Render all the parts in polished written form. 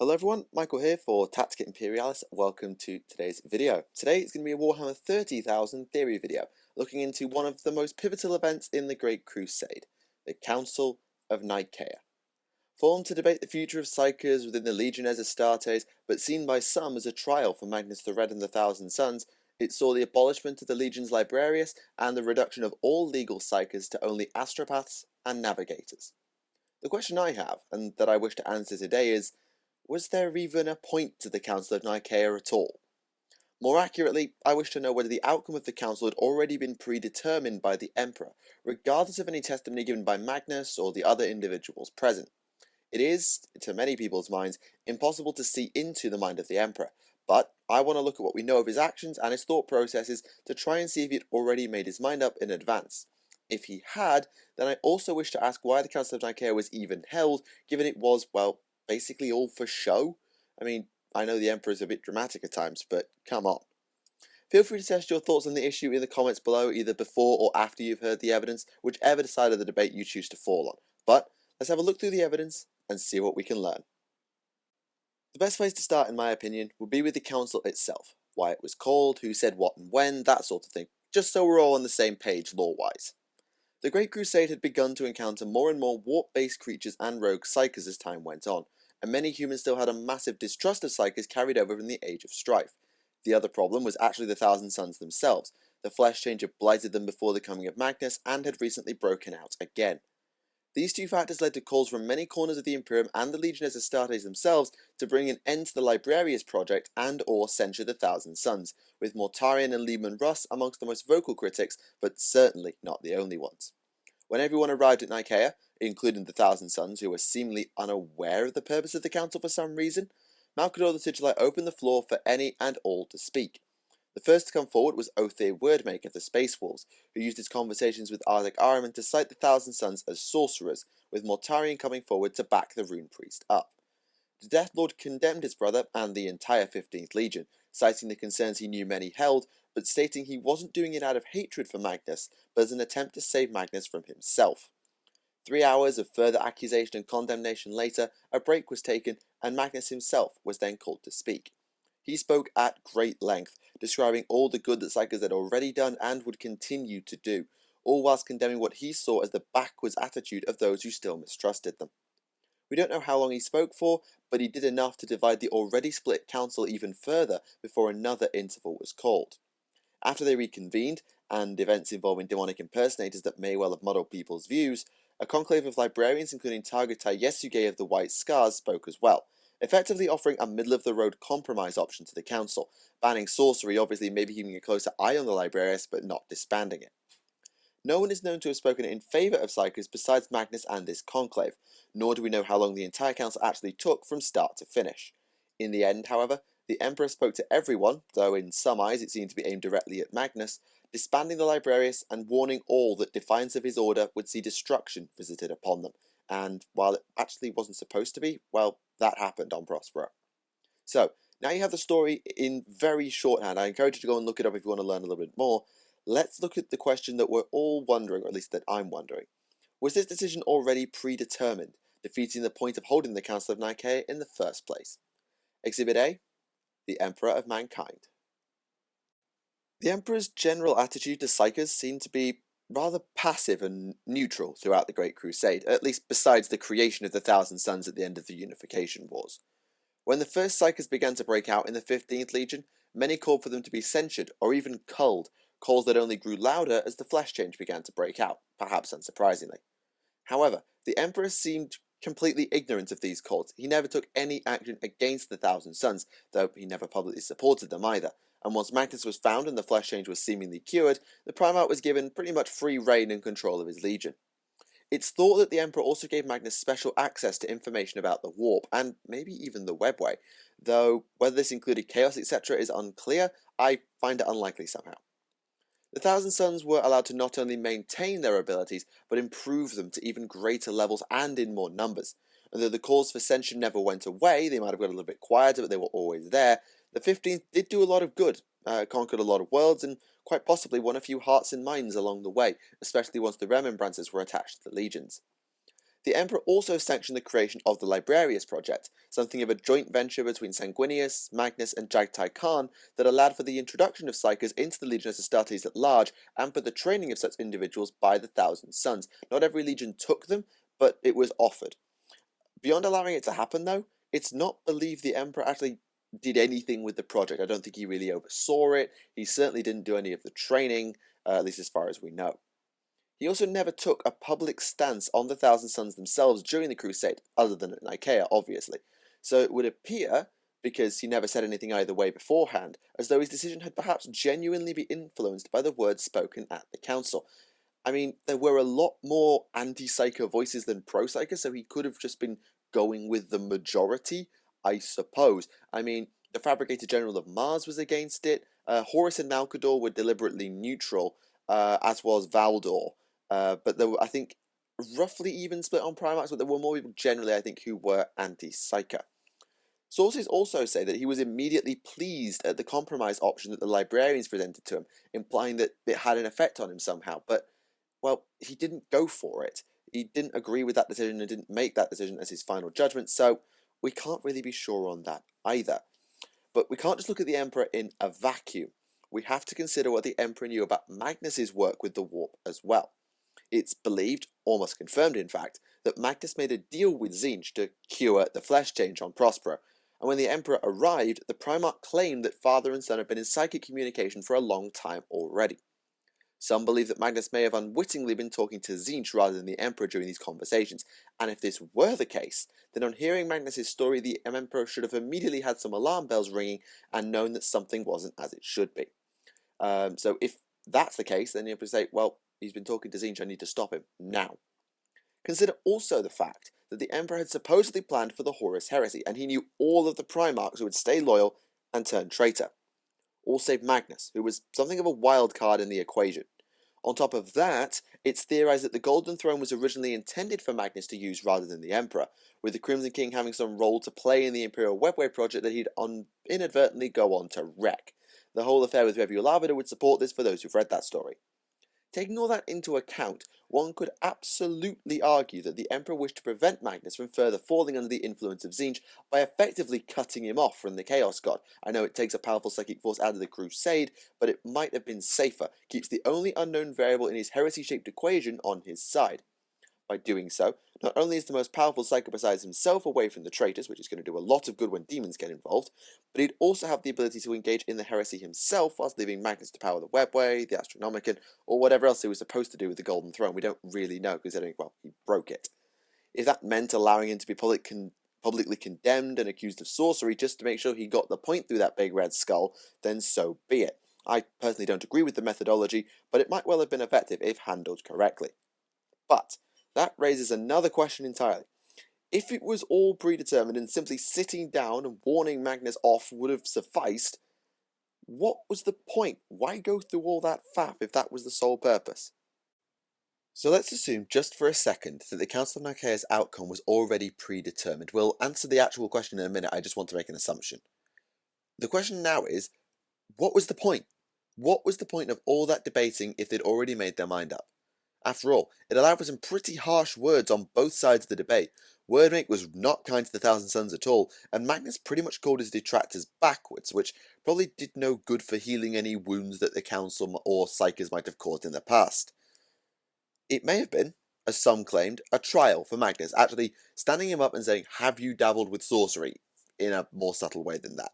Hello everyone, Michael here for Tactica Imperialis. Welcome to today's video. Today it's going to be a Warhammer 30,000 theory video, looking into one of the most pivotal events in the Great Crusade, the Council of Nikaea. Formed to debate the future of Psykers within the Legiones Astartes, but seen by some as a trial for Magnus the Red and the Thousand Sons, it saw the abolishment of the Legion's Librarius and the reduction of all legal Psykers to only astropaths and navigators. The question I have, and that I wish to answer today is, was there even a point to the Council of Nikaea at all? More accurately, I wish to know whether the outcome of the Council had already been predetermined by the Emperor, regardless of any testimony given by Magnus or the other individuals present. It is, to many people's minds, impossible to see into the mind of the Emperor, but I want to look at what we know of his actions and his thought processes to try and see if he had already made his mind up in advance. If he had, then I also wish to ask why the Council of Nikaea was even held, given it was, well, basically all for show. I mean, I know the Emperor's a bit dramatic at times, but come on. Feel free to test your thoughts on the issue in the comments below, either before or after you've heard the evidence, whichever side of the debate you choose to fall on. But let's have a look through the evidence and see what we can learn. The best place to start, in my opinion, would be with the Council itself. Why it was called, who said what and when, that sort of thing, just so we're all on the same page lore-wise. The Great Crusade had begun to encounter more and more warp-based creatures and rogue Psykers as time went on, and many humans still had a massive distrust of Psykers carried over from the Age of Strife. The other problem was actually the Thousand Sons themselves. The flesh change had blighted them before the coming of Magnus, and had recently broken out again. These two factors led to calls from many corners of the Imperium and the Legiones Astartes themselves to bring an end to the Librarius project and or censure the Thousand Sons, with Mortarion and Leman Russ amongst the most vocal critics, but certainly not the only ones. When everyone arrived at Nikaea, including the Thousand Sons, who were seemingly unaware of the purpose of the Council for some reason, Malcador the Sigillite opened the floor for any and all to speak. The first to come forward was Othir Wordmaker of the Space Wolves, who used his conversations with Ardek Ahriman to cite the Thousand Sons as sorcerers, with Mortarion coming forward to back the Rune Priest up. The Death Lord condemned his brother and the entire 15th Legion, citing the concerns he knew many held, but stating he wasn't doing it out of hatred for Magnus, but as an attempt to save Magnus from himself. 3 hours of further accusation and condemnation later, a break was taken, and Magnus himself was then called to speak. He spoke at great length, describing all the good that Psykers had already done and would continue to do, all whilst condemning what he saw as the backwards attitude of those who still mistrusted them. We don't know how long he spoke for, but he did enough to divide the already split council even further before another interval was called. After they reconvened, and events involving demonic impersonators that may well have muddled people's views, a conclave of librarians including Targetai Yesuge of the White Scars spoke as well, effectively offering a middle-of-the-road compromise option to the council, banning sorcery, obviously maybe keeping a closer eye on the Librarius, but not disbanding it. No one is known to have spoken in favour of Psykers besides Magnus and this conclave, nor do we know how long the entire council actually took from start to finish. In the end, however, the Emperor spoke to everyone, though in some eyes it seemed to be aimed directly at Magnus, disbanding the Librarius and warning all that defiance of his order would see destruction visited upon them, and while it actually wasn't supposed to be, well, that happened on Prospero. So, now you have the story in very shorthand. I encourage you to go and look it up if you want to learn a little bit more. Let's look at the question that we're all wondering, or at least that I'm wondering. Was this decision already predetermined, defeating the point of holding the Council of Nikaea in the first place? Exhibit A, the Emperor of Mankind. The Emperor's general attitude to Psykers seemed to be rather passive and neutral throughout the Great Crusade, at least besides the creation of the Thousand Sons at the end of the Unification Wars. When the first Psykers began to break out in the 15th Legion, many called for them to be censured or even culled, calls that only grew louder as the flesh change began to break out, perhaps unsurprisingly. However, the Emperor seemed completely ignorant of these calls. He never took any action against the Thousand Sons, though he never publicly supported them either, and once Magnus was found and the flesh change was seemingly cured, the Primarch was given pretty much free reign and control of his legion. It's thought that the Emperor also gave Magnus special access to information about the warp, and maybe even the webway, though whether this included chaos etc. is unclear. I find it unlikely somehow. The Thousand Sons were allowed to not only maintain their abilities, but improve them to even greater levels and in more numbers. And though the calls for censure never went away, they might have got a little bit quieter, but they were always there, the 15th did do a lot of good, conquered a lot of worlds, and quite possibly won a few hearts and minds along the way, especially once the remembrances were attached to the legions. The Emperor also sanctioned the creation of the Librarius project, something of a joint venture between Sanguinius, Magnus, and Jagtai Khan that allowed for the introduction of psychers into the Legiones Astartes at large and for the training of such individuals by the Thousand Sons. Not every legion took them, but it was offered. Beyond allowing it to happen, though, it's not believed the Emperor actually did anything with the project. I don't think he really oversaw it. He certainly didn't do any of the training, at least as far as we know. He also never took a public stance on the Thousand Sons themselves during the Crusade, other than at Nikaea, obviously. So it would appear, because he never said anything either way beforehand, as though his decision had perhaps genuinely been influenced by the words spoken at the council. I mean, there were a lot more anti-psyker voices than pro-psyker, so he could have just been going with the majority, I suppose. I mean, the Fabricator General of Mars was against it, Horus and Malcador were deliberately neutral, as was Valdor. But there were, I think, roughly even split on Primarchs, but there were more people generally, I think, who were anti-psyker. Sources also say that he was immediately pleased at the compromise option that the Librarians presented to him, implying that it had an effect on him somehow. But, well, he didn't go for it. He didn't agree with that decision and didn't make that decision as his final judgment, so we can't really be sure on that either. But we can't just look at the Emperor in a vacuum. We have to consider what the Emperor knew about Magnus's work with the Warp as well. It's believed, almost confirmed in fact, that Magnus made a deal with Tzeentch to cure the flesh change on Prospero, and when the Emperor arrived, the Primarch claimed that father and son had been in psychic communication for a long time already. Some believe that Magnus may have unwittingly been talking to Tzeentch rather than the Emperor during these conversations, and if this were the case, then on hearing Magnus's story, the Emperor should have immediately had some alarm bells ringing and known that something wasn't as it should be. So if that's the case, then you have to say, well, he's been talking to Tzeentch, I need to stop him now. Consider also the fact that the Emperor had supposedly planned for the Horus heresy, and he knew all of the Primarchs who would stay loyal and turn traitor. All save Magnus, who was something of a wild card in the equation. On top of that, it's theorized that the Golden Throne was originally intended for Magnus to use rather than the Emperor, with the Crimson King having some role to play in the Imperial Webway project that he'd inadvertently go on to wreck. The whole affair with Revulavida would support this for those who've read that story. Taking all that into account, one could absolutely argue that the Emperor wished to prevent Magnus from further falling under the influence of Tzeentch by effectively cutting him off from the Chaos God. I know it takes a powerful psychic force out of the Crusade, but it might have been safer, keeps the only unknown variable in his heresy-shaped equation on his side. By doing so, not only is the most powerful psycho besides himself away from the traitors, which is going to do a lot of good when demons get involved, but he'd also have the ability to engage in the heresy himself whilst leaving Magnus to power the Webway, the Astronomicon, or whatever else he was supposed to do with the Golden Throne. We don't really know, considering, well, he broke it. If that meant allowing him to be publicly condemned and accused of sorcery just to make sure he got the point through that big red skull, then so be it. I personally don't agree with the methodology, but it might well have been effective if handled correctly. But that raises another question entirely. If it was all predetermined and simply sitting down and warning Magnus off would have sufficed, what was the point? Why go through all that faff if that was the sole purpose? So let's assume just for a second that the Council of Nikaea's outcome was already predetermined. We'll answer the actual question in a minute, I just want to make an assumption. The question now is, what was the point? What was the point of all that debating if they'd already made their mind up? After all, it allowed for some pretty harsh words on both sides of the debate. Wordmake was not kind to the Thousand Sons at all, and Magnus pretty much called his detractors backwards, which probably did no good for healing any wounds that the Council or Psykers might have caused in the past. It may have been, as some claimed, a trial for Magnus, actually standing him up and saying, have you dabbled with sorcery, in a more subtle way than that.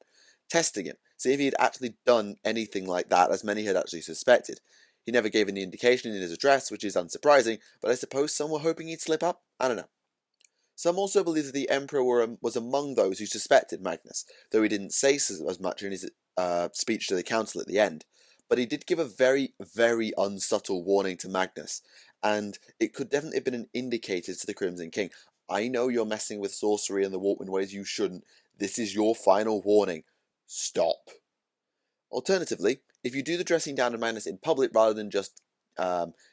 Testing him, see if he had actually done anything like that, as many had actually suspected. He never gave any indication in his address, which is unsurprising, but I suppose some were hoping he'd slip up? I don't know. Some also believe that the Emperor was among those who suspected Magnus, though he didn't say as much in his speech to the council at the end. But he did give a very, very unsubtle warning to Magnus, and it could definitely have been an indicator to the Crimson King. I know you're messing with sorcery and the warp in ways you shouldn't. This is your final warning. Stop. Alternatively, if you do the dressing down of Magnus in public rather than just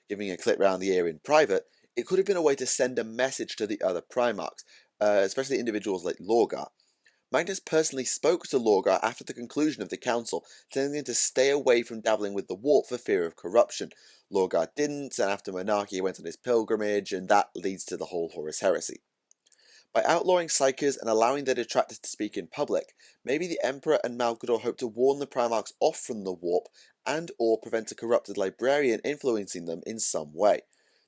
giving a clip round the ear in private, it could have been a way to send a message to the other Primarchs, especially individuals like Lorgar. Magnus personally spoke to Lorgar after the conclusion of the council, telling him to stay away from dabbling with the warp for fear of corruption. Lorgar didn't, and after Monarchy he went on his pilgrimage, and that leads to the whole Horus heresy. By outlawing psykers and allowing their detractors to speak in public, maybe the Emperor and Malcador hoped to warn the Primarchs off from the warp and or prevent a corrupted Librarian influencing them in some way.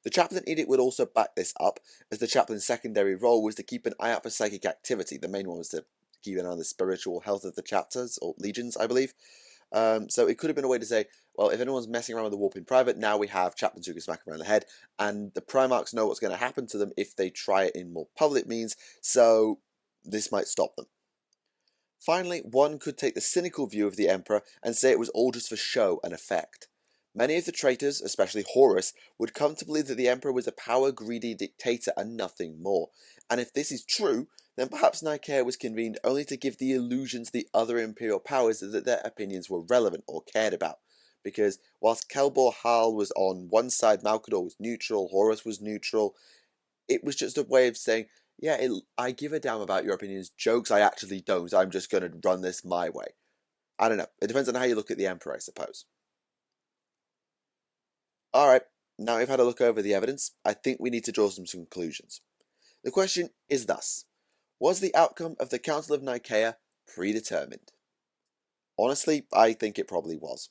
The Chaplain Edict would also back this up, as the Chaplain's secondary role was to keep an eye out for psychic activity. The main one was to keep an eye on the spiritual health of the chapters, or legions, I believe. So it could have been a way to say, well, if anyone's messing around with the warp in private, now we have chaplains who can smack them around the head, and the Primarchs know what's going to happen to them if they try it in more public means, so this might stop them. Finally, one could take the cynical view of the Emperor and say it was all just for show and effect. Many of the traitors, especially Horus, would come to believe that the Emperor was a power-greedy dictator and nothing more, and if this is true, then perhaps Nikaea was convened only to give the illusion to the other imperial powers that their opinions were relevant or cared about. Because whilst Kelbor Hal was on one side, Malcador was neutral, Horus was neutral, it was just a way of saying, yeah, I give a damn about your opinions, jokes, I actually don't, I'm just going to run this my way. I don't know, it depends on how you look at the Emperor, I suppose. Alright, now we've had a look over the evidence, I think we need to draw some conclusions. The question is thus: was the outcome of the Council of Nikaea predetermined? Honestly, I think it probably was.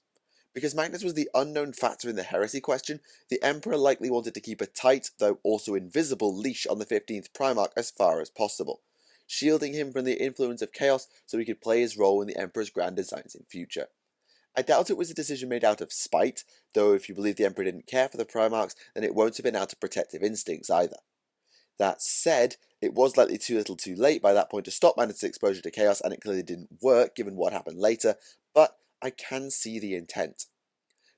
Because Magnus was the unknown factor in the heresy question, the Emperor likely wanted to keep a tight, though also invisible, leash on the 15th Primarch as far as possible, shielding him from the influence of chaos so he could play his role in the Emperor's grand designs in future. I doubt it was a decision made out of spite, though if you believe the Emperor didn't care for the Primarchs, then it won't have been out of protective instincts either. That said, it was likely too little too late by that point to stop Magnus' exposure to chaos, and it clearly didn't work given what happened later, but I can see the intent.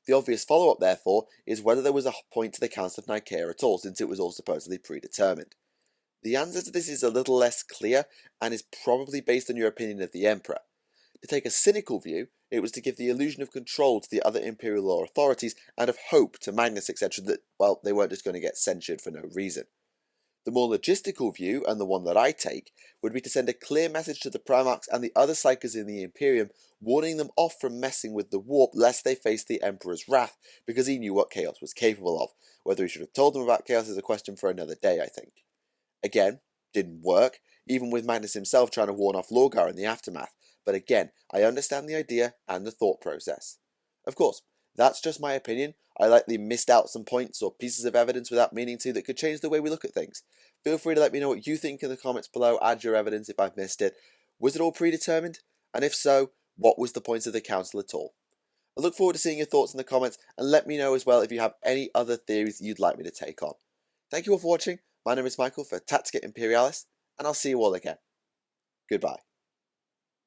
The obvious follow-up, therefore, is whether there was a point to the Council of Nikaea at all, since it was all supposedly predetermined. The answer to this is a little less clear, and is probably based on your opinion of the Emperor. To take a cynical view, it was to give the illusion of control to the other imperial law authorities, and of hope to Magnus, etc., that, well, they weren't just going to get censured for no reason. The more logistical view, and the one that I take, would be to send a clear message to the Primarchs and the other Psykers in the Imperium, warning them off from messing with the warp lest they face the Emperor's wrath, because he knew what Chaos was capable of. Whether he should have told them about Chaos is a question for another day, I think. Again, didn't work, even with Magnus himself trying to warn off Lorgar in the aftermath, but again, I understand the idea and the thought process. Of course, that's just my opinion. I likely missed out some points or pieces of evidence without meaning to that could change the way we look at things. Feel free to let me know what you think in the comments below, add your evidence if I've missed it. Was it all predetermined? And if so, what was the point of the council at all? I look forward to seeing your thoughts in the comments, and let me know as well if you have any other theories you'd like me to take on. Thank you all for watching. My name is Michael for Tactica Imperialis, and I'll see you all again. Goodbye.